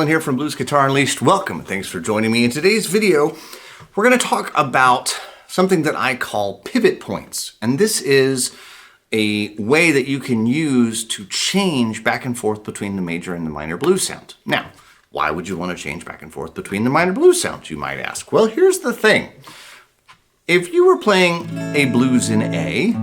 here from Blues Guitar Unleashed. Welcome. Thanks for joining me. In today's video, we're going to talk about something that I call pivot points. And this is a way that you can use to change back and forth between the major and the minor blues sound. Now, why would you want to change back and forth between the minor blues sounds, you might ask? Well, here's the thing. If you were playing a blues in A,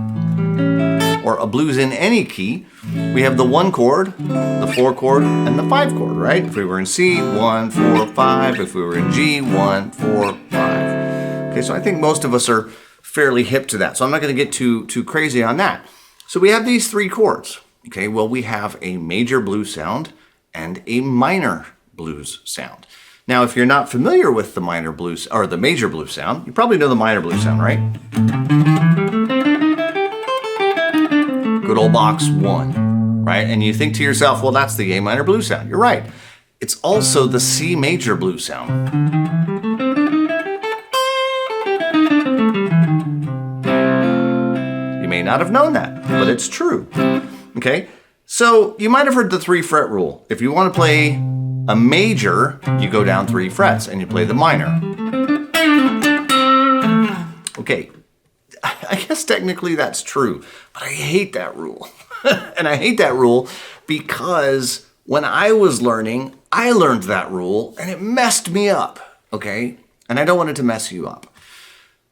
or a blues in any key, we have the 1 chord, the 4 chord, and the 5 chord, right? If we were in C, 1, 4, 5. If we were in G, 1, 4, 5. Okay, so I think most of us are fairly hip to that, so I'm not going to get too crazy on that. So we have these 3 chords. Okay, well, we have a major blues sound and a minor blues sound. Now, if you're not familiar with the minor blues or the major blues sound, you probably know the minor blues sound, right? Good old box 1, right? And you think to yourself, well, that's the A minor blues sound. You're right. It's also the C major blues sound. You may not have known that, but it's true. Okay? So you might have heard the 3-fret rule. If you want to play a major, you go down 3 frets and you play the minor. Okay. I guess technically that's true, but I hate that rule. And I hate that rule because when I was learning, I learned that rule and it messed me up, okay? And I don't want it to mess you up.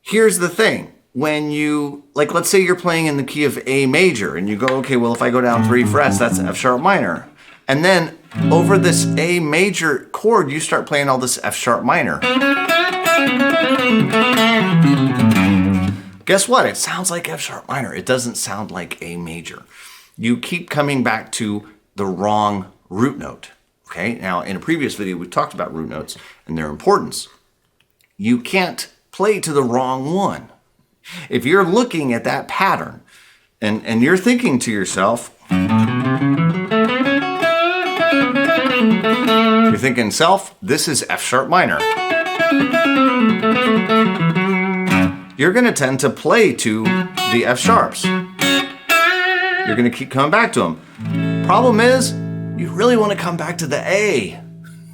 Here's the thing. When you, like, let's say you're playing in the key of A major and you go, okay, well, if I go down 3 frets, that's F sharp minor. And then over this A major chord, you start playing all this F sharp minor. Guess what? It sounds like F sharp minor. It doesn't sound like A major. You keep coming back to the wrong root note. Okay? Now, in a previous video, we talked about root notes and their importance. You can't play to the wrong one. If you're looking at that pattern and you're thinking to yourself, you're thinking, self, this is F sharp minor. You're going to tend to play to the F sharps. You're going to keep coming back to them. Problem is, you really want to come back to the A.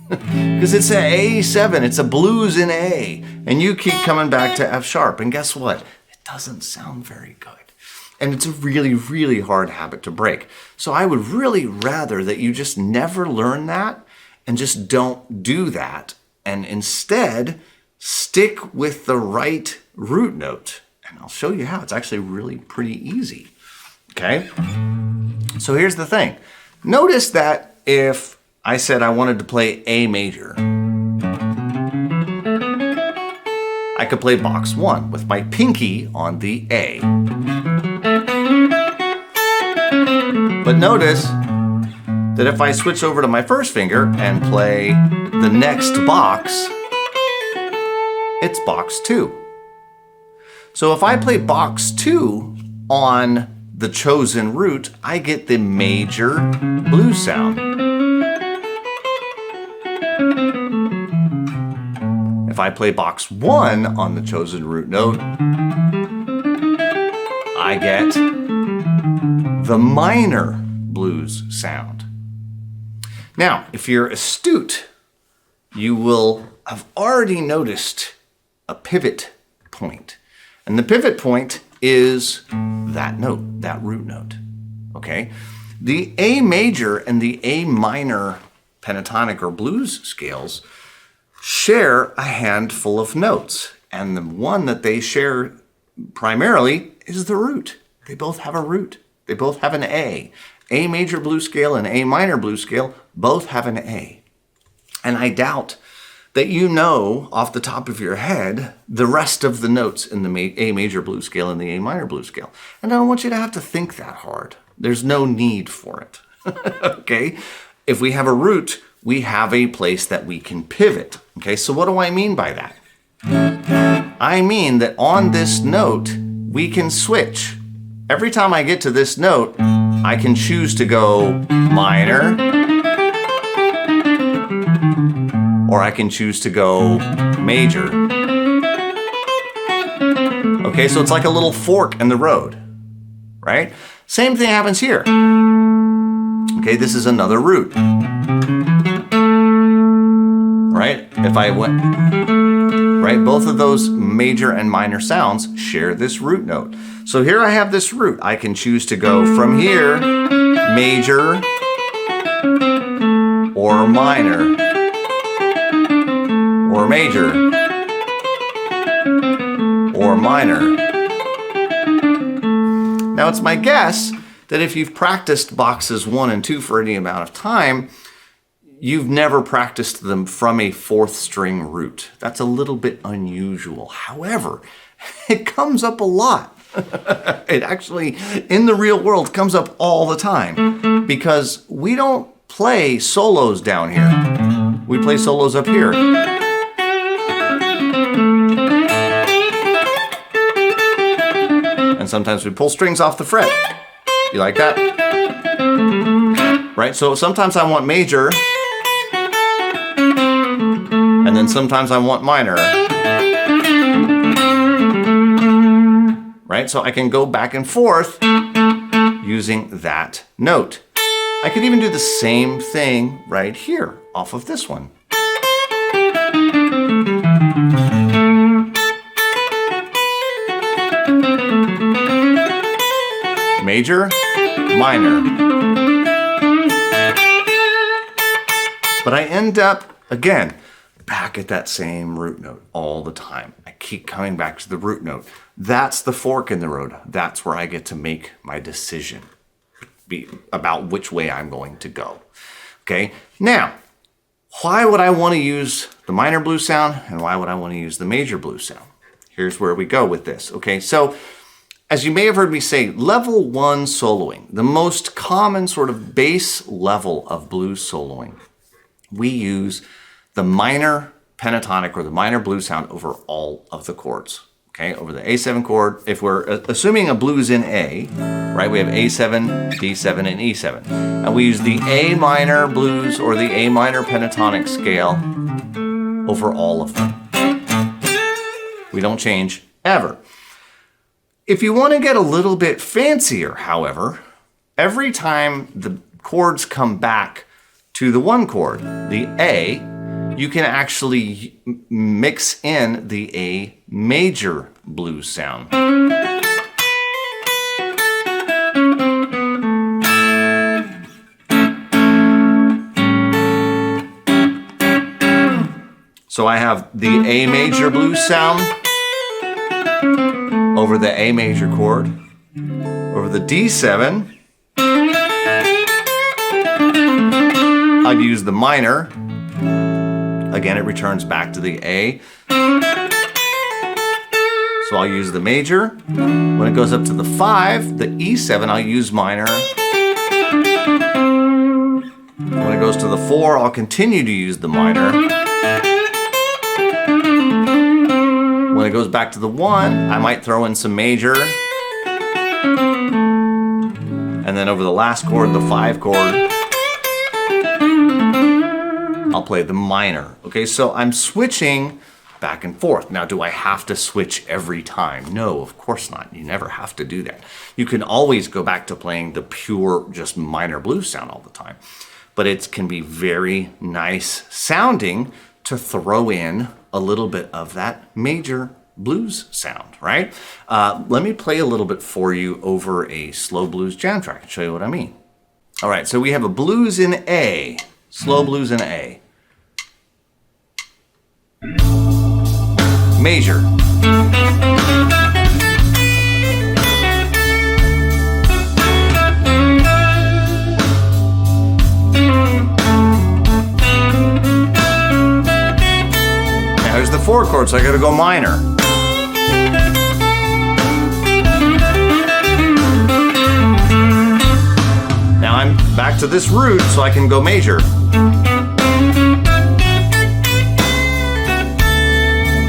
Because it's an A7, it's a blues in A. And you keep coming back to F sharp. And guess what? It doesn't sound very good. And it's a really, really hard habit to break. So I would really rather that you just never learn that and just don't do that. And instead, stick with the right root note. And I'll show you how. It's actually really pretty easy. Okay? So here's the thing. Notice that if I said I wanted to play A major, I could play box 1 with my pinky on the A. But notice that if I switch over to my first finger and play the next box, it's box 2. So if I play box 2 on the chosen root, I get the major blues sound. If I play box 1 on the chosen root note, I get the minor blues sound. Now, if you're astute, you will have already noticed a pivot point. And the pivot point is that note, that root note, okay? The A major and the A minor pentatonic or blues scales share a handful of notes. And the one that they share primarily is the root. They both have a root. They both have an A. A major blues scale and A minor blues scale both have an A. And I doubt that you know off the top of your head the rest of the notes in the A major blues scale and the A minor blues scale. And I don't want you to have to think that hard. There's no need for it. Okay? If we have a root, we have a place that we can pivot. Okay, so what do I mean by that? I mean that on this note, we can switch. Every time I get to this note, I can choose to go minor, or I can choose to go major. Okay, so it's like a little fork in the road, right? Same thing happens here. Okay, this is another root. right? If I went, right, both of those major and minor sounds share this root note. So here I have this root. I can choose to go from here, major or minor, or major or minor. Now it's my guess that if you've practiced boxes 1 and 2 for any amount of time, you've never practiced them from a 4th string root. That's a little bit unusual. However, it comes up a lot. It actually, in the real world, comes up all the time because we don't play solos down here. We play solos up here. And sometimes we pull strings off the fret. You like that? Right? So sometimes I want major, and then sometimes I want minor. Right? So I can go back and forth using that note. I could even do the same thing right here off of this one. Major, minor. But I end up, again, back at that same root note all the time. I keep coming back to the root note. That's the fork in the road. That's where I get to make my decision about which way I'm going to go. Okay, now, why would I want to use the minor blues sound and why would I want to use the major blues sound? Here's where we go with this. Okay, so as you may have heard me say, level 1 soloing, the most common sort of base level of blues soloing, we use the minor pentatonic or the minor blues sound over all of the chords. Okay, over the A7 chord. If we're assuming a blues in A, right, we have A7, D7, and E7. And we use the A minor blues or the A minor pentatonic scale over all of them. We don't change ever. If you want to get a little bit fancier, however, every time the chords come back to the 1 chord, the A, you can actually mix in the A major blues sound. So I have the A major blues sound over the A major chord, over the D7. I'd use the minor. Again, it returns back to the A. So I'll use the major. When it goes up to the 5, the E7, I'll use minor. When it goes to the 4, I'll continue to use the minor. When it goes back to the 1, I might throw in some major. And then over the last chord, the 5 chord, I'll play the minor. Okay, so I'm switching back and forth. Now, do I have to switch every time? No, of course not. You never have to do that. You can always go back to playing the pure, just minor blues sound all the time. But it can be very nice sounding to throw in a little bit of that major blues sound, right? Let me play a little bit for you over a slow blues jam track and show you what I mean. All right, so we have a blues in A, slow blues in A. Major. Now here's the 4 chord, so I gotta go minor. Now I'm back to this root, so I can go major.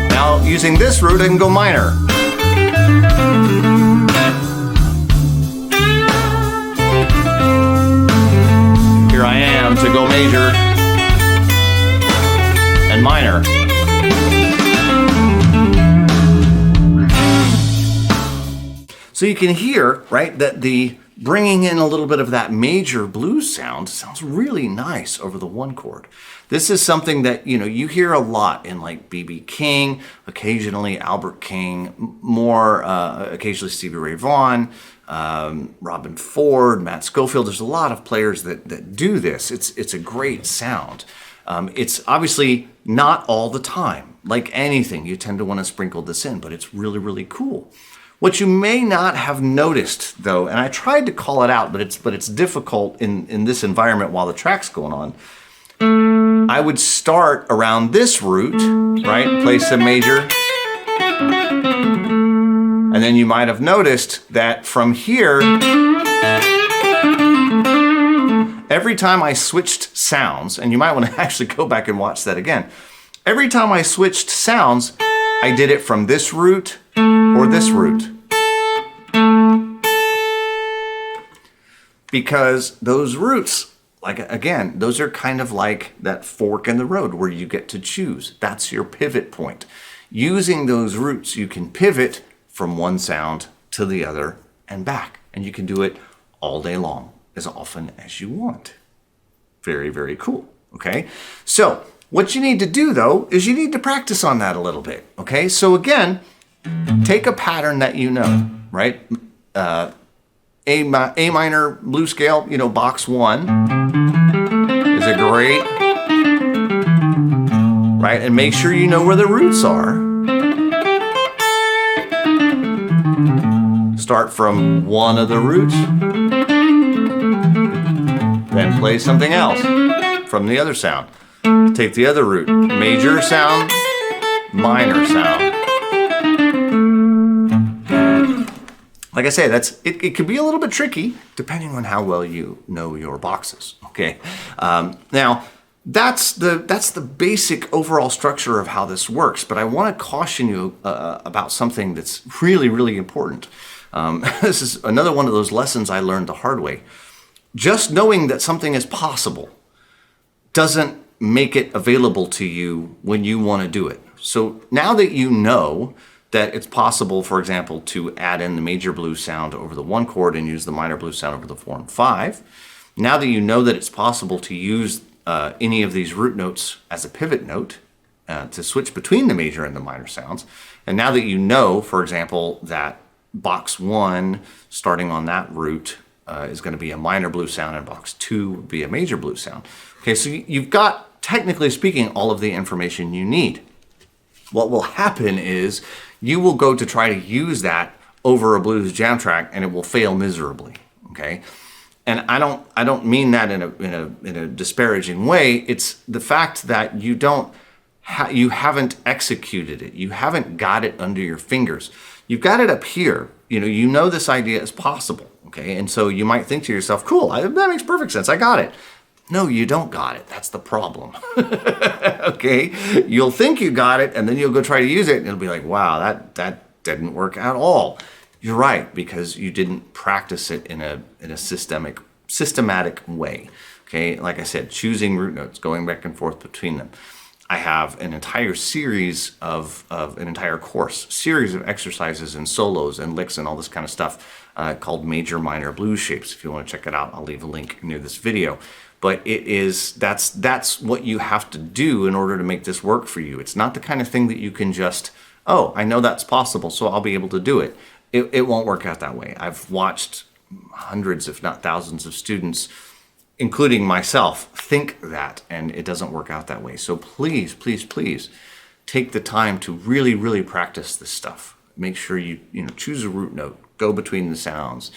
Now, using this root, I can go minor. Here I am to go major and minor. So you can hear, right, that the bringing in a little bit of that major blues sound sounds really nice over the 1 chord. This is something that, you hear a lot in like B.B. King, occasionally Albert King, more occasionally Stevie Ray Vaughan, Robin Ford, Matt Schofield. There's a lot of players that do this. It's a great sound. It's obviously not all the time. Like anything, you tend to want to sprinkle this in, but it's really, really cool. What you may not have noticed, though, and I tried to call it out, but it's difficult in this environment while the track's going on. I would start around this root, right? Play some major. And then you might have noticed that from here, every time I switched sounds, and you might want to actually go back and watch that again. Every time I switched sounds, I did it from this root or this root. Because those roots, like again, those are kind of like that fork in the road where you get to choose. That's your pivot point. Using those roots, you can pivot from one sound to the other and back. And you can do it all day long, as often as you want. Very, very cool, okay? So what you need to do, though, is you need to practice on that a little bit, okay? So again, take a pattern that you know, right? A minor blues scale, box 1 is a great, right? And make sure you know where the roots are. Start from one of the roots, then play something else from the other sound. Take the other root, major sound, minor sound. Like I say, it can be a little bit tricky depending on how well you know your boxes. Okay, now that's the basic overall structure of how this works. But I want to caution you about something that's really, really important. This is another one of those lessons I learned the hard way. Just knowing that something is possible doesn't make it available to you when you want to do it. So now that you know that it's possible, for example, to add in the major blues sound over the 1 chord and use the minor blues sound over the 4 and 5, now that you know that it's possible to use any of these root notes as a pivot note to switch between the major and the minor sounds, and now that you know, for example, that box 1, starting on that root, is going to be a minor blues sound, and box 2 would be a major blues sound. Okay, so you've got, technically speaking, all of the information you need. What will happen is you will go to try to use that over a blues jam track, and it will fail miserably. Okay, and I don't mean that in a disparaging way. It's the fact that you haven't executed it. You haven't got it under your fingers. You've got it up here. You know this idea is possible. Okay, and so you might think to yourself, "Cool, that makes perfect sense. I got it." No, you don't got it. That's the problem. Okay? You'll think you got it, and then you'll go try to use it, and it'll be like, wow, that didn't work at all. You're right, because you didn't practice it in a systematic way. Okay? Like I said, choosing root notes, going back and forth between them. I have an entire series of an entire course, series of exercises and solos and licks and all this kind of stuff called Major Minor Blues Shapes. If you want to check it out, I'll leave a link near this video. But that's what you have to do in order to make this work for you. It's not the kind of thing that you can just, oh, I know that's possible, so I'll be able to do it. It won't work out that way. I've watched hundreds, if not thousands, of students, including myself, think that, and it doesn't work out that way. So please, please, please take the time to really, really practice this stuff. Make sure you choose a root note, go between the sounds,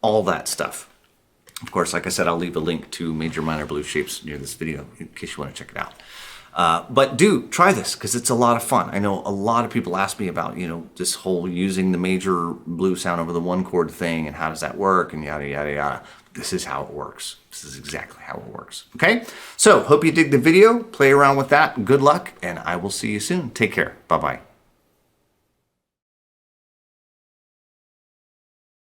all that stuff. Of course, like I said, I'll leave a link to Major Minor Blues Shapes near this video in case you want to check it out. But do try this, because it's a lot of fun. I know a lot of people ask me about, this whole using the major blues sound over the 1 chord thing, and how does that work, and yada, yada, yada. This is how it works. This is exactly how it works. Okay? So, hope you dig the video. Play around with that. Good luck, and I will see you soon. Take care. Bye-bye.